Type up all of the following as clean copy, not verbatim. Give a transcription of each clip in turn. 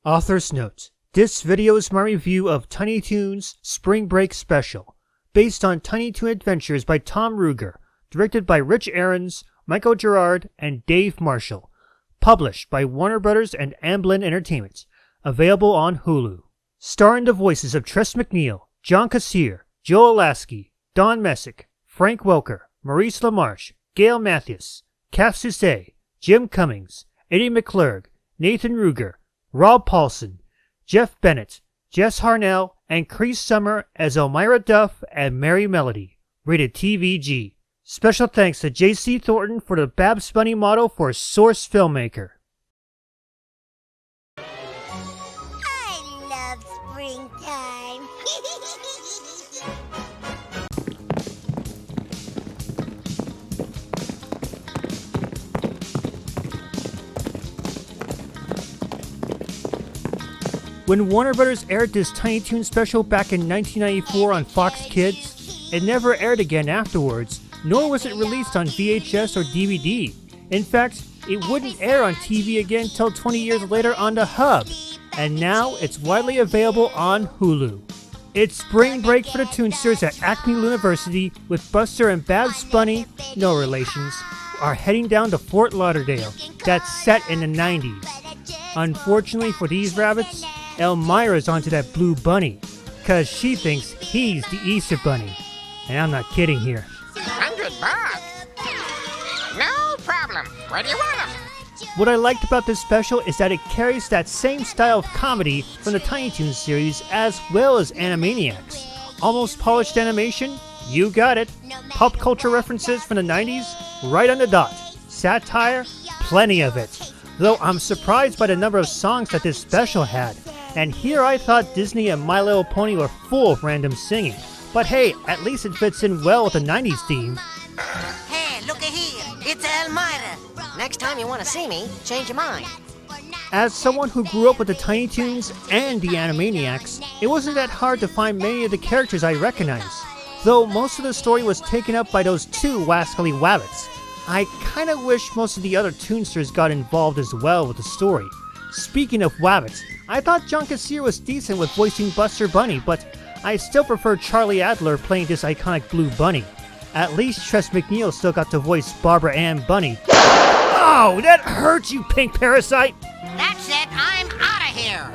Author's note. This video is my review of Tiny Toons Spring Break Special, based on Tiny Toon Adventures by Tom Ruegger, directed by Rich Ahrens, Michael Gerard, and Dave Marshall, published by Warner Bros. And Amblin Entertainment, available on Hulu. Starring the voices of Tress MacNeille, John Kassir, Joel Lasky, Don Messick, Frank Welker, Maurice LaMarche, Gail Mathias, Kath Soucie, Jim Cummings, Eddie McClurg, Nathan Ruger, Rob Paulson, Jeff Bennett, Jess Harnell, and Cree Summer as Elmira Duff and Mary Melody. Rated TVG. Special thanks to J.C. Thornton for the Babs Bunny model for Source Filmmaker. I love springtime. When Warner Bros. Aired this Tiny Toon special back in 1994 on Fox Kids, it never aired again afterwards, nor was it released on VHS or DVD. In fact, it wouldn't air on TV again till 20 years later on the Hub, and now it's widely available on Hulu. It's spring break for the Toonsters at Acme University, with Buster and Babs Bunny, no relations, are heading down to Fort Lauderdale, that's set in the 90s. Unfortunately for these rabbits, Elmira's onto that blue bunny, cause she thinks he's the Easter Bunny. And I'm not kidding here. $100? No problem. Where do you want them? What I liked about this special is that it carries that same style of comedy from the Tiny Toons series as well as Animaniacs. Almost polished animation? You got it. Pop culture references from the 90s? Right on the dot. Satire? Plenty of it. Though I'm surprised by the number of songs that this special had. And here I thought Disney and My Little Pony were full of random singing. But hey, at least it fits in well with the 90s theme. Hey, look here. It's Elmira. Next time you want to see me, change your mind. As someone who grew up with the Tiny Toons and the Animaniacs, it wasn't that hard to find many of the characters I recognize. Though most of the story was taken up by those two wascally wabbits. I kinda wish most of the other Toonsters got involved as well with the story. Speaking of wabbits, I thought John Kassir was decent with voicing Buster Bunny, but I still prefer Charlie Adler playing this iconic blue bunny. At least Tress MacNeille still got to voice Barbara Ann Bunny. Oh, that hurts, you pink parasite! That's it. I'm out of here.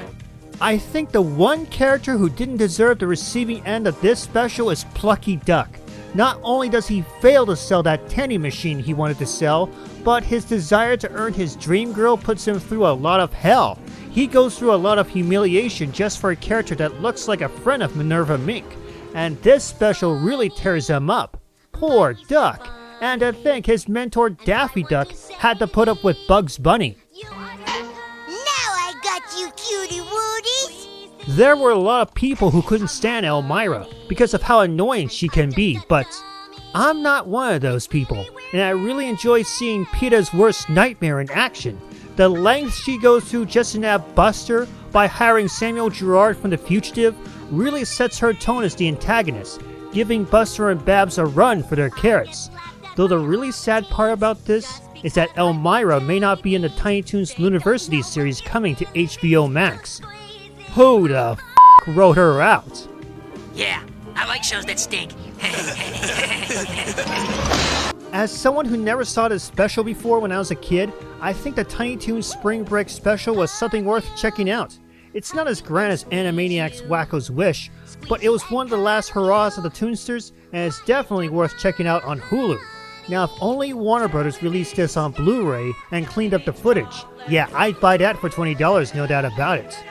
I think the one character who didn't deserve the receiving end of this special is Plucky Duck. Not only does he fail to sell that tandy machine he wanted to sell, but his desire to earn his dream girl puts him through a lot of hell. He goes through a lot of humiliation just for a character that looks like a friend of Minerva Mink, and this special really tears him up. Poor Duck. And to think his mentor Daffy Duck had to put up with Bugs Bunny. Now I got you, cutie woodies. There were a lot of people who couldn't stand Elmira because of how annoying she can be, but I'm not one of those people, and I really enjoy seeing PETA's worst nightmare in action. The lengths she goes through just to nab Buster by hiring Samuel Gerard from The Fugitive really sets her tone as the antagonist, giving Buster and Babs a run for their carrots. Though the really sad part about this is that Elmira may not be in the Tiny Toons University series coming to HBO Max. Who the wrote her out? Yeah, I like shows that stink. As someone who never saw this special before when I was a kid, I think the Tiny Toons Spring Break special was something worth checking out. It's not as grand as Animaniacs Wacko's Wish, but it was one of the last hurrahs of the Toonsters, and it's definitely worth checking out on Hulu. Now, if only Warner Bros. Released this on Blu-ray and cleaned up the footage, yeah, I'd buy that for $20, no doubt about it.